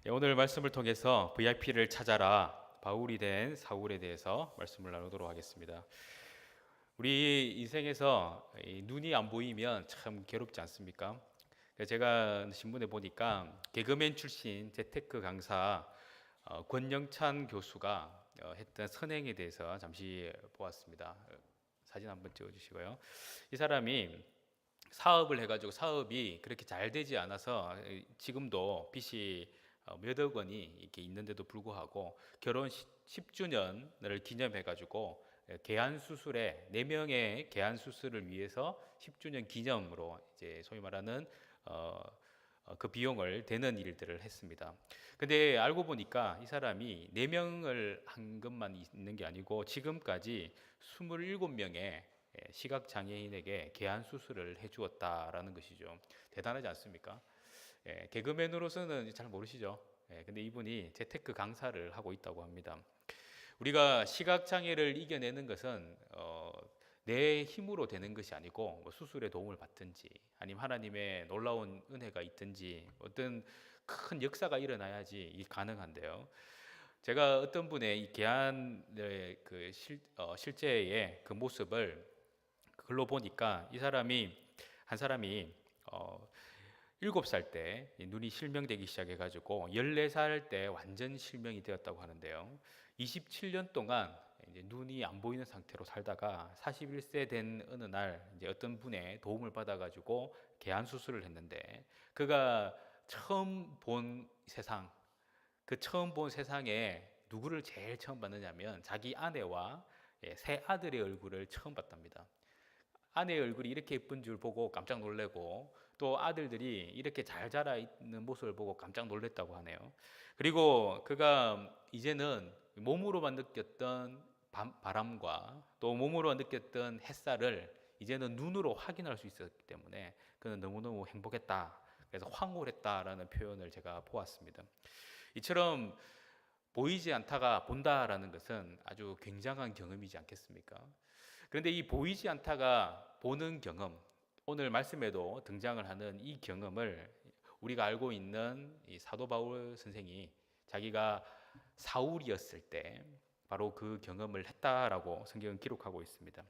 오늘 말씀을 통해서 VIP를 찾아라, 바울이 된 사울에 대해서 말씀을 나누도록 하겠습니다. 우리 인생에서 이 눈이 안 보이면 참 괴롭지 않습니까? 제가 신문에 보니까 개그맨 출신 재테크 강사 권영찬 교수가 했던 선행에 대해서 잠시 보았습니다. 사진 한번 찍어주시고요. 이 사람이 사업을 해가지고 사업이 그렇게 잘 되지 않아서 지금도 빚이 몇억 원이 이렇게 있는데도 불구하고 결혼 10주년을 기념해가지고 계안 수술에 4명의 계안 수술을 위해서 10주년 기념으로 이제 소위 말하는 그 비용을 대는 일들을 했습니다. 근데 알고 보니까 이 사람이 4명을 한 것만 있는 게 아니고 지금까지 27명의 시각장애인에게 계안 수술을 해주었다라는 것이죠. 대단하지 않습니까? 개그맨으로서는 잘 모르시죠. 근데 이분이 재테크 강사를 하고 있다고 합니다. 우리가 시각장애를 이겨내는 것은 내 힘으로 되는 것이 아니고 뭐 수술에 도움을 받든지 아니면 하나님의 놀라운 은혜가 있든지 어떤 큰 역사가 일어나야지 가능한데요. 제가 어떤 분의 이 계안의 실제의 그 모습을 글로 보니까 한 사람이 7살 때 눈이 실명되기 시작해가지고 14살 때 완전 실명이 되었다고 하는데요. 27년 동안 이제 눈이 안 보이는 상태로 살다가 41세 된 어느 날 이제 어떤 분의 도움을 받아가지고 개안 수술을 했는데 그가 처음 본 세상, 그 처음 본 세상에 누구를 제일 처음 봤느냐면 자기 아내와 새 아들의 얼굴을 처음 봤답니다. 아내의 얼굴이 이렇게 예쁜 줄 보고 깜짝 놀래고 또 아들들이 이렇게 잘 자라 있는 모습을 보고 깜짝 놀랐다고 하네요. 그리고 그가 이제는 몸으로만 느꼈던 바람과 또 몸으로 느꼈던 햇살을 이제는 눈으로 확인할 수 있었기 때문에 그는 너무너무 행복했다. 그래서 황홀했다라는 표현을 제가 보았습니다. 이처럼 보이지 않다가 본다라는 것은 아주 굉장한 경험이지 않겠습니까? 그런데 이 보이지 않다가 보는 경험, 오늘 말씀에도 등장을 하는 이 경험을 우리가 알고 있는 이 사도 바울 선생이 자기가 사울이었을 때 바로 그 경험을 했다라고 성경은 기록하고 있습니다.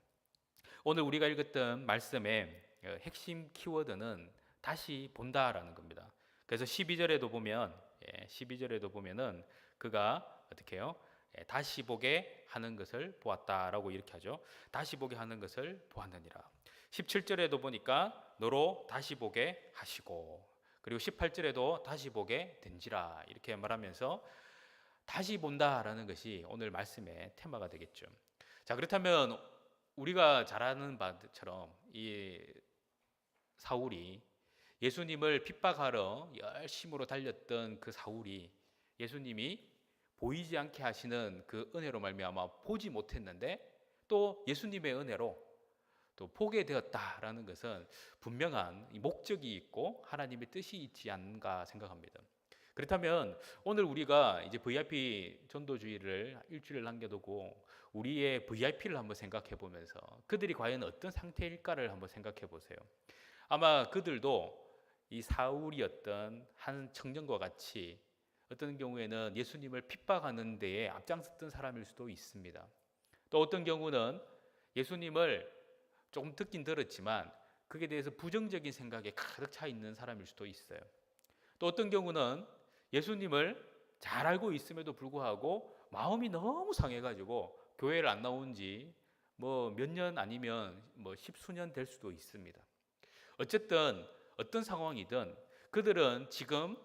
오늘 우리가 읽었던 말씀의 핵심 키워드는 다시 본다라는 겁니다. 그래서 12절에도 보면은 그가 어떻게 해요? 다시 보게 하는 것을 보았다라고 이렇게 하죠. 다시 보게 하는 것을 보았느니라. 17절에도 보니까 너로 다시 보게 하시고, 그리고 18절에도 다시 보게 된지라 이렇게 말하면서 다시 본다라는 것이 오늘 말씀의 테마가 되겠죠. 자, 그렇다면 우리가 잘 아는 바처럼 이 사울이 예수님을 핍박하러 열심으로 달렸던 그 사울이 예수님이 보이지 않게 하시는 그 은혜로 말미암아 보지 못했는데 또 예수님의 은혜로 또 보게 되었다라는 것은 분명한 목적이 있고 하나님의 뜻이 있지 않은가 생각합니다. 그렇다면 오늘 우리가 이제 VIP 전도주의를 일주일 남겨두고 우리의 VIP를 한번 생각해 보면서 그들이 과연 어떤 상태일까를 한번 생각해 보세요. 아마 그들도 이 사울이었던 한 청년과 같이 어떤 경우에는 예수님을 핍박하는 데에 앞장섰던 사람일 수도 있습니다. 또 어떤 경우는 예수님을 조금 듣긴 들었지만 그에 대해서 부정적인 생각에 가득 차 있는 사람일 수도 있어요. 또 어떤 경우는 예수님을 잘 알고 있음에도 불구하고 마음이 너무 상해가지고 교회를 안 나온 지 뭐 몇 년 아니면 뭐 십수년 될 수도 있습니다. 어쨌든 어떤 상황이든 그들은 지금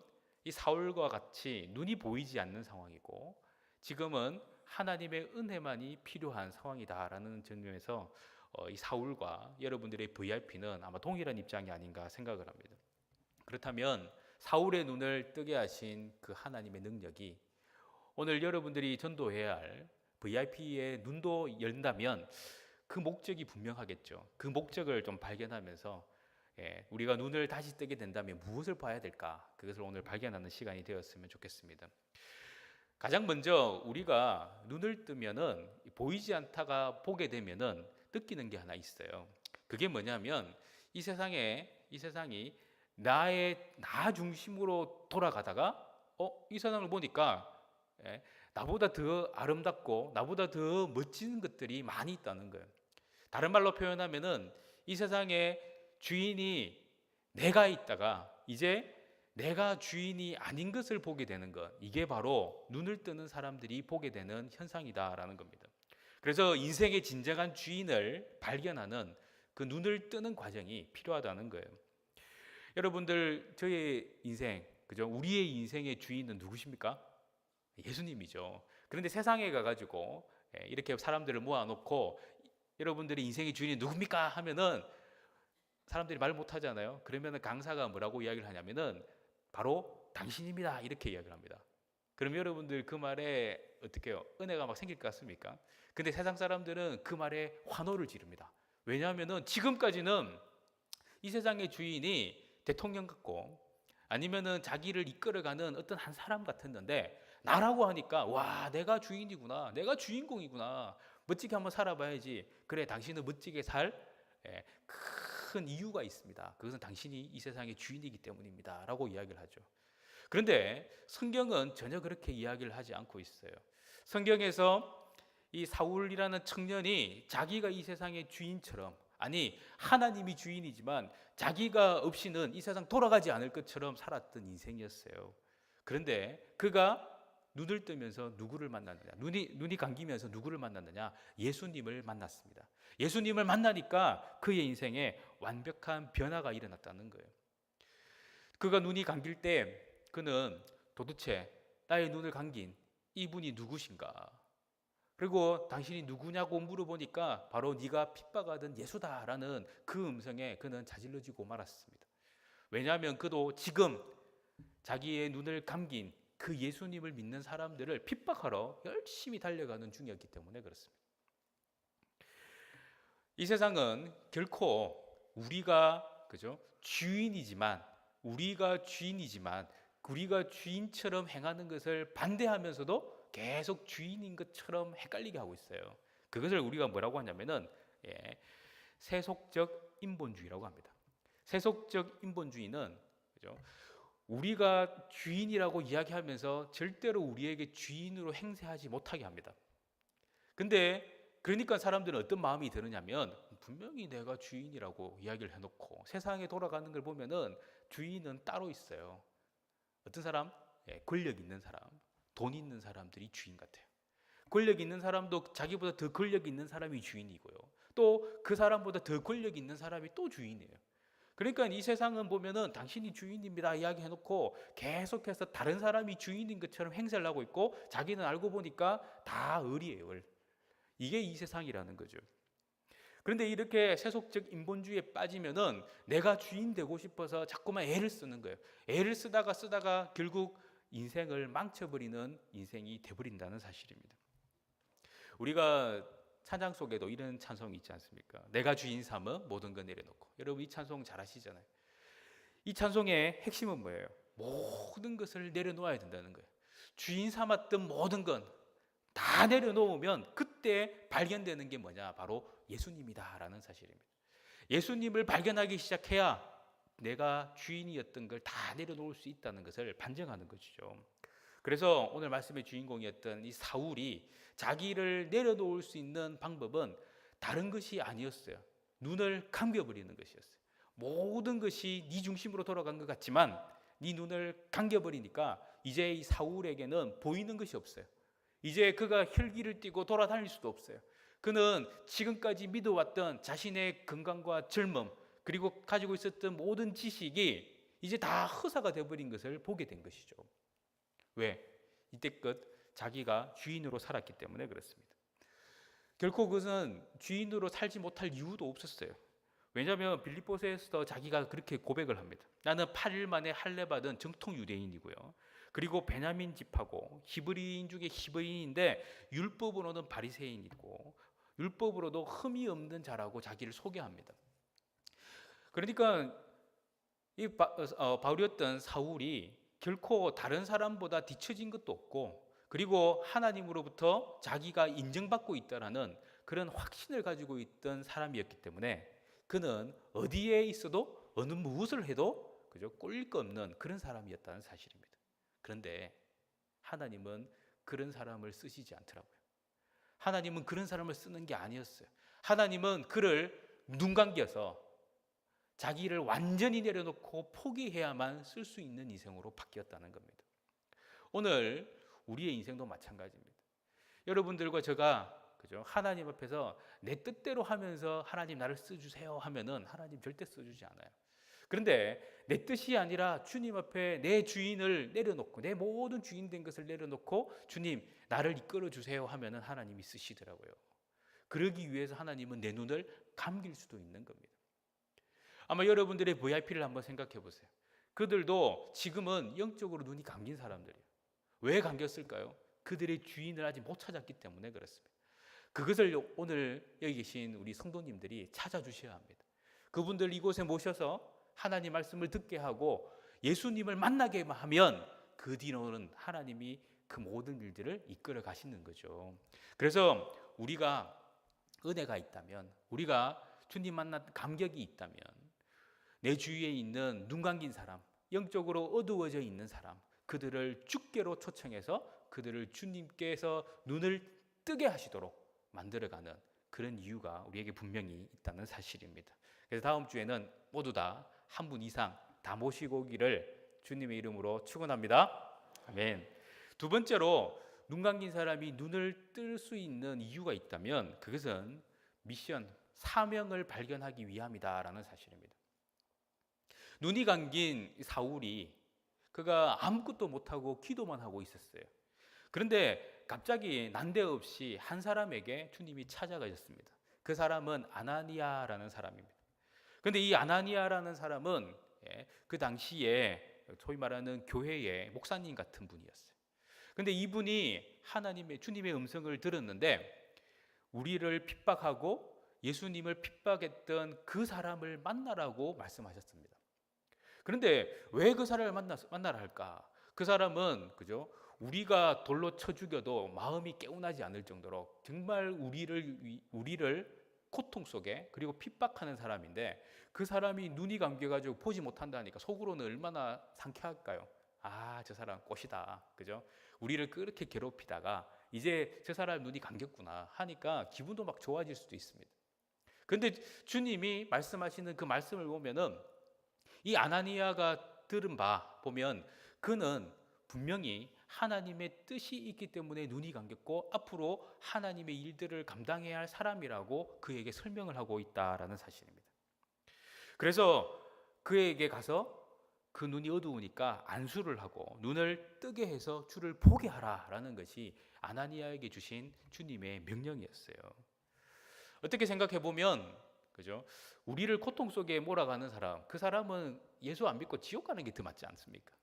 이 사울과 같이 눈이 보이지 않는 상황이고 지금은 하나님의 은혜만이 필요한 상황이다라는 점에서 이 사울과 여러분들의 VIP는 아마 동일한 입장이 아닌가 생각을 합니다. 그렇다면 사울의 눈을 뜨게 하신 그 하나님의 능력이 오늘 여러분들이 전도해야 할 VIP의 눈도 열린다면 그 목적이 분명하겠죠. 그 목적을 좀 발견하면서 우리가 눈을 다시 뜨게 된다면 무엇을 봐야 될까? 그것을 오늘 발견하는 시간이 되었으면 좋겠습니다. 가장 먼저 우리가 눈을 뜨면은 보이지 않다가 보게 되면은 느끼는 게 하나 있어요. 그게 뭐냐면 이 세상이 나 중심으로 돌아가다가 이 세상을 보니까 예, 나보다 더 아름답고 나보다 더 멋진 것들이 많이 있다는 거예요. 다른 말로 표현하면은 이 세상에 주인이 내가 있다가 이제 내가 주인이 아닌 것을 보게 되는 것, 이게 바로 눈을 뜨는 사람들이 보게 되는 현상이다라는 겁니다. 그래서 인생의 진정한 주인을 발견하는 그 눈을 뜨는 과정이 필요하다는 거예요. 여러분들, 저의 인생, 그죠? 우리의 인생의 주인은 누구십니까? 예수님이죠. 그런데 세상에 가가지고 이렇게 사람들을 모아놓고 여러분들의 인생의 주인이 누굽니까? 하면은 사람들이 말 못하잖아요. 그러면은 강사가 뭐라고 이야기를 하냐면은 바로 당신입니다. 이렇게 이야기를 합니다. 그럼 여러분들 그 말에 어떻게 해요? 은혜가 막 생길 것 같습니까? 근데 세상 사람들은 그 말에 환호를 지릅니다. 왜냐하면은 지금까지는 이 세상의 주인이 대통령 같고 아니면은 자기를 이끌어가는 어떤 한 사람 같았는데 나라고 하니까 와, 내가 주인이구나, 내가 주인공이구나, 멋지게 한번 살아봐야지. 그래, 당신은 멋지게 살 큰 이유가 있습니다. 그것은 당신이 이 세상의 주인이기 때문입니다 라고 이야기를 하죠. 그런데 성경은 전혀 그렇게 이야기를 하지 않고 있어요. 성경에서 이 사울이라는 청년이 자기가 이 세상의 주인처럼, 아니 하나님이 주인이지만 자기가 없이는 이 세상 돌아가지 않을 것처럼 살았던 인생이었어요. 그런데 그가 눈을 뜨면서 누구를 만났느냐? 눈이 감기면서 누구를 만났느냐? 예수님을 만났습니다. 예수님을 만나니까 그의 인생에 완벽한 변화가 일어났다는 거예요. 그가 눈이 감길 때 그는 도대체 나의 눈을 감긴 이분이 누구신가? 그리고 당신이 누구냐고 물어보니까 바로 네가 핍박하던 예수다라는 그 음성에 그는 자질러지고 말았습니다. 왜냐하면 그도 지금 자기의 눈을 감긴 그 예수님을 믿는 사람들을 핍박하러 열심히 달려가는 중이었기 때문에 그렇습니다. 이 세상은 결코 우리가 주인이지만 우리가 주인처럼 행하는 것을 반대하면서도 계속 주인인 것처럼 헷갈리게 하고 있어요. 그것을 우리가 뭐라고 하냐면은 세속적 인본주의라고 합니다. 세속적 인본주의는 우리가 주인이라고 이야기하면서 절대로 우리에게 주인으로 행세하지 못하게 합니다. 근데 그러니까 사람들은 어떤 마음이 드느냐면 분명히 내가 주인이라고 이야기를 해놓고 세상에 돌아가는 걸 보면은 주인은 따로 있어요. 어떤 사람? 권력 있는 사람, 돈 있는 사람들이 주인 같아요. 권력 있는 사람도 자기보다 더 권력 있는 사람이 주인이고요. 또 그 사람보다 더 권력 있는 사람이 또 주인이에요. 그러니까 이 세상은 보면은 당신이 주인입니다 이야기해놓고 계속해서 다른 사람이 주인인 것처럼 행세를 하고 있고 자기는 알고 보니까 다 을이에요, 을. 이게 이 세상이라는 거죠. 그런데 이렇게 세속적 인본주의에 빠지면은 내가 주인 되고 싶어서 자꾸만 애를 쓰는 거예요. 애를 쓰다가 결국 인생을 망쳐버리는 인생이 돼버린다는 사실입니다. 우리가 찬양 속에도 이런 찬송이 있지 않습니까? 내가 주인 삼아 모든 걸 내려놓고. 여러분 이 찬송 잘 아시잖아요. 이 찬송의 핵심은 뭐예요? 모든 것을 내려놓아야 된다는 거예요. 주인 삼았던 모든 건 다 내려놓으면 그때 발견되는 게 뭐냐? 바로 예수님이다라는 사실입니다. 예수님을 발견하기 시작해야 내가 주인이었던 걸 다 내려놓을 수 있다는 것을 반증하는 것이죠. 그래서 오늘 말씀의 주인공이었던 이 사울이 자기를 내려놓을 수 있는 방법은 다른 것이 아니었어요. 눈을 감겨버리는 것이었어요. 모든 것이 네 중심으로 돌아간 것 같지만 네 눈을 감겨버리니까 이제 이 사울에게는 보이는 것이 없어요. 이제 그가 혈기를 띠고 돌아다닐 수도 없어요. 그는 지금까지 믿어왔던 자신의 건강과 젊음 그리고 가지고 있었던 모든 지식이 이제 다 허사가 되어버린 것을 보게 된 것이죠. 왜? 이때껏 자기가 주인으로 살았기 때문에 그렇습니다. 결코 그것은 주인으로 살지 못할 이유도 없었어요. 왜냐하면 빌립보서에서 자기가 그렇게 고백을 합니다. 나는 8일 만에 할례 받은 정통 유대인이고요. 그리고 베냐민 집하고 히브리인 중에 히브리인인데 율법으로는 바리새인이고 율법으로도 흠이 없는 자라고 자기를 소개합니다. 그러니까 이 바울이었던 사울이 결코 다른 사람보다 뒤처진 것도 없고 그리고 하나님으로부터 자기가 인정받고 있다라는 그런 확신을 가지고 있던 사람이었기 때문에 그는 어디에 있어도 어느 무엇을 해도 꼴릴 거 없는 그런 사람이었다는 사실입니다. 그런데 하나님은 그런 사람을 쓰시지 않더라고요. 하나님은 그런 사람을 쓰는 게 아니었어요. 하나님은 그를 눈 감겨서 자기를 완전히 내려놓고 포기해야만 쓸 수 있는 인생으로 바뀌었다는 겁니다. 오늘 우리의 인생도 마찬가지입니다. 여러분들과 제가 그죠? 하나님 앞에서 내 뜻대로 하면서 하나님 나를 써주세요 하면은 하나님 절대 써주지 않아요. 그런데 내 뜻이 아니라 주님 앞에 내 주인을 내려놓고 내 모든 주인 된 것을 내려놓고 주님 나를 이끌어 주세요 하면은 하나님이 쓰시더라고요. 그러기 위해서 하나님은 내 눈을 감길 수도 있는 겁니다. 아마 여러분들의 VIP를 한번 생각해 보세요. 그들도 지금은 영적으로 눈이 감긴 사람들이에요. 왜 감겼을까요? 그들의 주인을 아직 못 찾았기 때문에 그렇습니다. 그것을 오늘 여기 계신 우리 성도님들이 찾아주셔야 합니다. 그분들 이곳에 모셔서 하나님 말씀을 듣게 하고 예수님을 만나게 하면 그 뒤로는 하나님이 그 모든 일들을 이끌어 가시는 거죠. 그래서 우리가 은혜가 있다면, 우리가 주님 만난 감격이 있다면 내 주위에 있는 눈 감긴 사람, 영적으로 어두워져 있는 사람, 그들을 주께로 초청해서 그들을 주님께서 눈을 뜨게 하시도록 만들어가는 그런 이유가 우리에게 분명히 있다는 사실입니다. 그래서 다음 주에는 모두 다 한 분 이상 다 모시고 오기를 주님의 이름으로 축원합니다. 아멘. 두 번째로 눈 감긴 사람이 눈을 뜰 수 있는 이유가 있다면 그것은 미션, 사명을 발견하기 위함이다라는 사실입니다. 눈이 감긴 사울이 그가 아무것도 못하고 기도만 하고 있었어요. 그런데 갑자기 난데없이 한 사람에게 주님이 찾아가셨습니다. 그 사람은 아나니아라는 사람입니다. 그런데 이 아나니아라는 사람은 그 당시에 소위 말하는 교회의 목사님 같은 분이었어요. 그런데 이분이 주님의 음성을 들었는데 우리를 핍박하고 예수님을 핍박했던 그 사람을 만나라고 말씀하셨습니다. 그런데 왜 그 사람을 만나라 할까? 그 사람은 그죠? 우리가 돌로 쳐 죽여도 마음이 개운하지 않을 정도로 정말 우리를 고통 속에 그리고 핍박하는 사람인데 그 사람이 눈이 감겨가지고 보지 못한다니까 속으로는 얼마나 상쾌할까요? 아, 저 사람 꽃이다, 그죠? 우리를 그렇게 괴롭히다가 이제 저 사람 눈이 감겼구나 하니까 기분도 막 좋아질 수도 있습니다. 그런데 주님이 말씀하시는 그 말씀을 보면은 이 아나니아가 들은 바 보면 그는 분명히 하나님의 뜻이 있기 때문에 눈이 감겼고 앞으로 하나님의 일들을 감당해야 할 사람이라고 그에게 설명을 하고 있다라는 사실입니다. 그래서 그에게 가서 그 눈이 어두우니까 안수를 하고 눈을 뜨게 해서 주를 보게 하라라는 것이 아나니아에게 주신 주님의 명령이었어요. 어떻게 생각해 보면 그죠? 우리를 고통 속에 몰아가는 사람, 그 사람은 예수 안 믿고 지옥 가는 게 더 맞지 않습니까?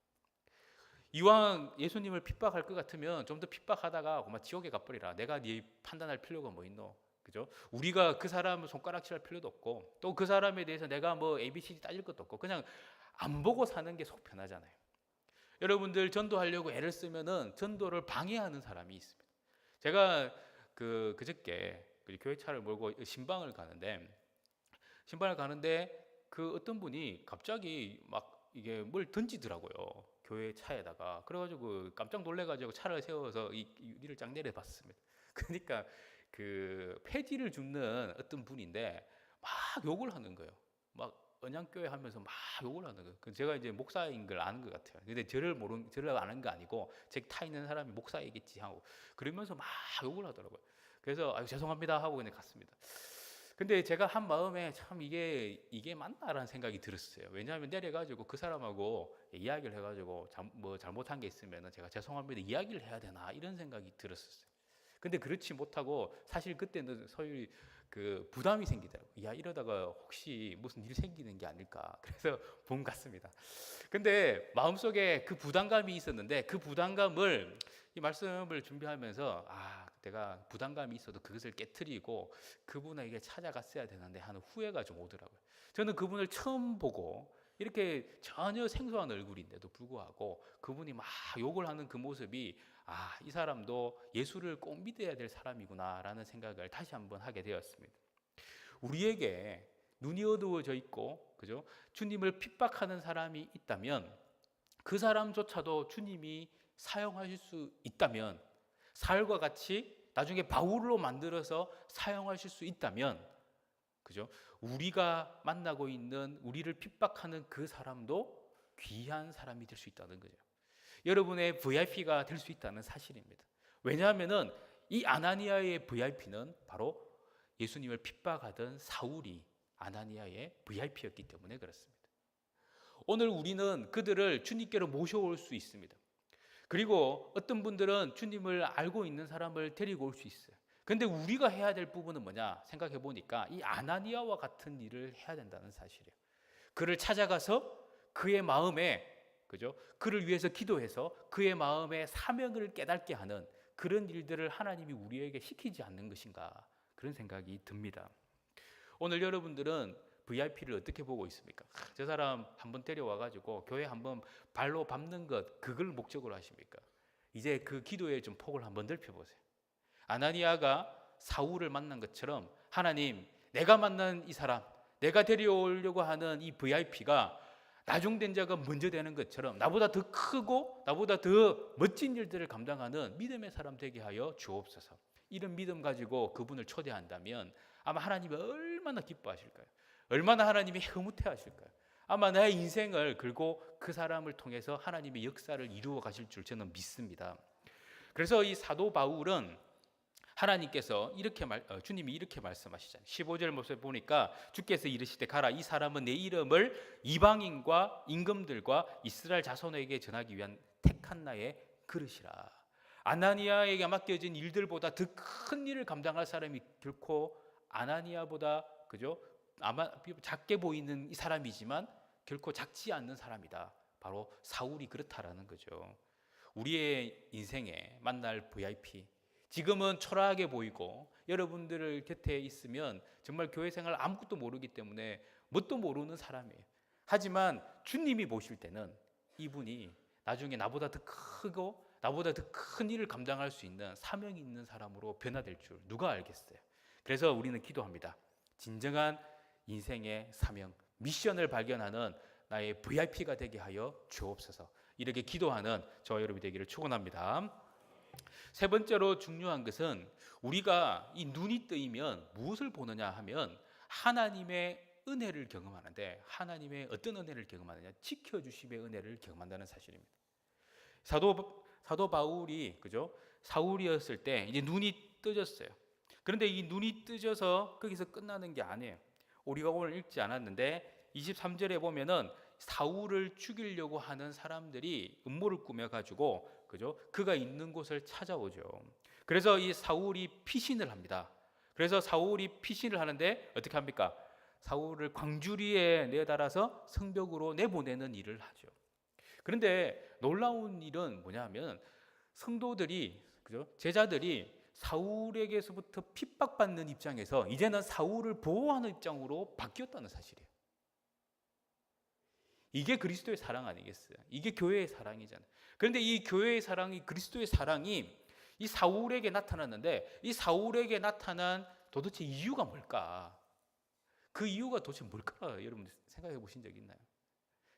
이왕 예수님을 핍박할 것 같으면 좀 더 핍박하다가 막 지옥에 가버리라. 내가 네 판단할 필요가 뭐 있노? 그죠? 우리가 그 사람을 손가락질할 필요도 없고 또 그 사람에 대해서 내가 뭐 ABCD 따질 것도 없고 그냥 안 보고 사는 게 속 편하잖아요. 여러분들 전도하려고 애를 쓰면은 전도를 방해하는 사람이 있습니다. 제가 그저께 교회 차를 몰고 신방을 가는데 그 어떤 분이 갑자기 막 이게 뭘 던지더라고요. 교회 차에다가. 그래가지고 깜짝 놀래가지고 차를 세워서 이 유리를 쫙 내려봤습니다. 그러니까 그 폐지를 줍는 어떤 분인데 막 욕을 하는 거예요. 막 언양교회 하면서 막 욕을 하는 거예요. 제가 이제 목사인 걸 아는 것 같아요. 근데 저를 아는 거 아니고 제 타 있는 사람이 목사이겠지 하고 그러면서 막 욕을 하더라고요. 그래서 아유 죄송합니다 하고 그냥 갔습니다. 근데 제가 한 마음에 참 이게 맞나라는 생각이 들었어요. 왜냐하면 내려가지고 그 사람하고 이야기를 해가지고 뭐 잘못한 게 있으면 제가 죄송합니다 이야기를 해야 되나 이런 생각이 들었었어요. 근데 그렇지 못하고 사실 그때는 소위 그 부담이 생기더라고요. 야 이러다가 혹시 무슨 일 생기는 게 아닐까. 그래서 본 같습니다. 근데 마음속에 그 부담감이 있었는데 그 부담감을 이 말씀을 준비하면서 내가 부담감이 있어도 그것을 깨트리고 그분에게 찾아갔어야 되는데 하는 후회가 좀 오더라고요. 저는 그분을 처음 보고 이렇게 전혀 생소한 얼굴인데도 불구하고 그분이 막 욕을 하는 그 모습이 이 사람도 예수를 꼭 믿어야 될 사람이구나라는 생각을 다시 한번 하게 되었습니다. 우리에게 눈이 어두워져 있고 그죠? 주님을 핍박하는 사람이 있다면 그 사람조차도 주님이 사용하실 수 있다면, 사울과 같이 나중에 바울로 만들어서 사용하실 수 있다면, 그죠? 우리가 만나고 있는, 우리를 핍박하는 그 사람도 귀한 사람이 될 수 있다는 거죠. 여러분의 VIP가 될 수 있다는 사실입니다. 왜냐하면은 이 아나니아의 VIP는 바로 예수님을 핍박하던 사울이 아나니아의 VIP였기 때문에 그렇습니다. 오늘 우리는 그들을 주님께로 모셔올 수 있습니다. 그리고 어떤 분들은 주님을 알고 있는 사람을 데리고 올 수 있어요. 근데 우리가 해야 될 부분은 뭐냐 생각해 보니까 이 아나니아와 같은 일을 해야 된다는 사실이에요. 그를 찾아가서 그의 마음에, 그죠? 그를 위해서 기도해서 그의 마음에 사명을 깨닫게 하는 그런 일들을 하나님이 우리에게 시키지 않는 것인가, 그런 생각이 듭니다. 오늘 여러분들은 VIP를 어떻게 보고 있습니까? 저 사람 한번 데려와가지고 교회 한번 발로 밟는 것, 그걸 목적으로 하십니까? 이제 그 기도의 좀 폭을 한번 넓혀보세요. 아나니아가 사울을 만난 것처럼 하나님, 내가 만난 이 사람, 내가 데려오려고 하는 이 VIP가 나중된 자가 먼저 되는 것처럼 나보다 더 크고 나보다 더 멋진 일들을 감당하는 믿음의 사람 되게 하여 주옵소서. 이런 믿음 가지고 그분을 초대한다면 아마 하나님이 얼마나 기뻐하실까요? 얼마나 하나님이 흐뭇해 하실까요? 아마 나의 인생을 걸고 그 사람을 통해서 하나님의 역사를 이루어 가실 줄 저는 믿습니다. 그래서 이 사도 바울은 하나님께서 주님이 이렇게 말씀하시잖아요. 15절 모습에 보니까 주께서 이르시되 가라, 이 사람은 내 이름을 이방인과 임금들과 이스라엘 자손에게 전하기 위한 택한 나의 그릇이라. 아나니아에게 맡겨진 일들보다 더 큰 일을 감당할 사람이 결코 아나니아보다, 그죠? 아마 작게 보이는 이 사람이지만 결코 작지 않는 사람이다. 바로 사울이 그렇다라는 거죠. 우리의 인생에 만날 VIP, 지금은 초라하게 보이고 여러분들 곁에 있으면 정말 교회 생활 아무것도 모르기 때문에 뭣도 모르는 사람이에요. 하지만 주님이 보실 때는 이분이 나중에 나보다 더 크고 나보다 더 큰 일을 감당할 수 있는 사명이 있는 사람으로 변화될 줄 누가 알겠어요. 그래서 우리는 기도합니다. 진정한 인생의 사명, 미션을 발견하는 나의 VIP가 되게 하여 주옵소서. 이렇게 기도하는 저와 여러분이 되기를 축원합니다. 세 번째로 중요한 것은 우리가 이 눈이 뜨이면 무엇을 보느냐 하면 하나님의 은혜를 경험하는데, 하나님의 어떤 은혜를 경험하느냐, 지켜주심의 은혜를 경험한다는 사실입니다. 사도 바울이, 그죠? 사울이었을 때 이제 눈이 뜨졌어요. 그런데 이 눈이 뜨져서 거기서 끝나는 게 아니에요. 우리가 오늘 읽지 않았는데 23절에 보면은 사울을 죽이려고 하는 사람들이 음모를 꾸며 가지고, 그죠? 그가 있는 곳을 찾아오죠. 그래서 이 사울이 피신을 합니다. 그래서 사울이 피신을 하는데 어떻게 합니까? 사울을 광주리에 내달아서 성벽으로 내보내는 일을 하죠. 그런데 놀라운 일은 뭐냐면 성도들이, 그죠? 제자들이 사울에게서부터 핍박받는 입장에서 이제는 사울을 보호하는 입장으로 바뀌었다는 사실이에요. 이게 그리스도의 사랑 아니겠어요? 이게 교회의 사랑이잖아요. 그런데 이 교회의 사랑이, 그리스도의 사랑이 이 사울에게 나타났는데 이 사울에게 나타난 도대체 이유가 뭘까? 그 이유가 도대체 뭘까? 여러분 생각해 보신 적 있나요?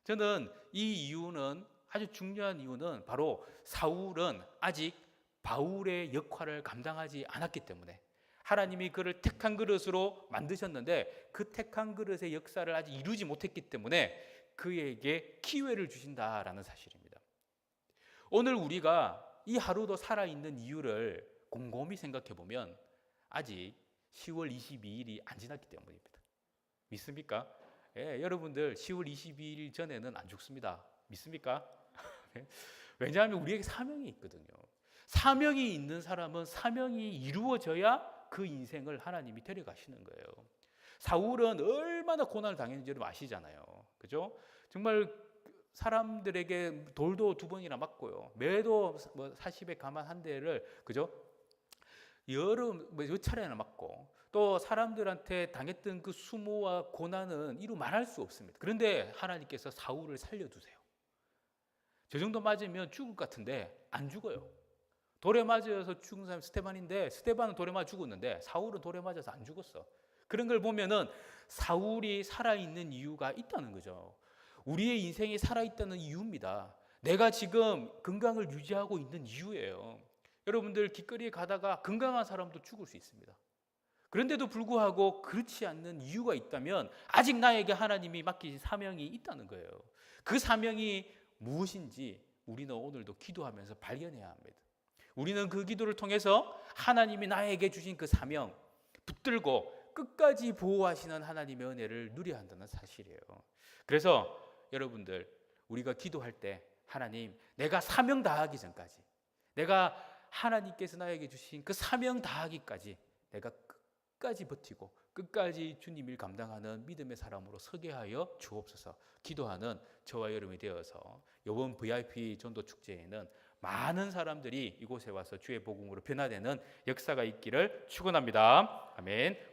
저는 이 이유는, 아주 중요한 이유는 바로 사울은 아직 바울의 역할을 감당하지 않았기 때문에, 하나님이 그를 택한 그릇으로 만드셨는데 그 택한 그릇의 역사를 아직 이루지 못했기 때문에 그에게 기회를 주신다라는 사실입니다. 오늘 우리가 이 하루도 살아있는 이유를 곰곰이 생각해 보면 아직 10월 22일이 안 지났기 때문입니다. 믿습니까? 예, 여러분들 10월 22일 전에는 안 죽습니다. 믿습니까? 왜냐하면 우리에게 사명이 있거든요. 사명이 있는 사람은 사명이 이루어져야 그 인생을 하나님이 데려가시는 거예요. 사울은 얼마나 고난을 당했는지 여러분 아시잖아요. 그죠? 정말 사람들에게 돌도 2번이나 맞고요. 매도 40에 가만 한 대를, 그죠? 여러 차례나 맞고, 또 사람들한테 당했던 그 수모와 고난은 이루 말할 수 없습니다. 그런데 하나님께서 사울을 살려두세요. 저 정도 맞으면 죽을 것 같은데 안 죽어요. 돌에 맞아서 죽은 사람이 스테반인데, 스테반은 돌에 맞아 죽었는데 사울은 돌에 맞아서 안 죽었어. 그런 걸 보면은 사울이 살아있는 이유가 있다는 거죠. 우리의 인생이 살아있다는 이유입니다. 내가 지금 건강을 유지하고 있는 이유예요. 여러분들 길거리에 가다가 건강한 사람도 죽을 수 있습니다. 그런데도 불구하고 그렇지 않는 이유가 있다면 아직 나에게 하나님이 맡기신 사명이 있다는 거예요. 그 사명이 무엇인지 우리는 오늘도 기도하면서 발견해야 합니다. 우리는 그 기도를 통해서 하나님이 나에게 주신 그 사명 붙들고 끝까지 보호하시는 하나님의 은혜를 누려야 한다는 사실이에요. 그래서 여러분들, 우리가 기도할 때 하나님, 내가 사명 다하기 전까지, 내가 하나님께서 나에게 주신 그 사명 다하기까지 내가 끝까지 버티고 끝까지 주님 일 감당하는 믿음의 사람으로 서게 하여 주옵소서 기도하는 저와 여러분이 되어서 이번 VIP 전도 축제에는 많은 사람들이 이곳에 와서 주의 복음으로 변화되는 역사가 있기를 축원합니다. 아멘.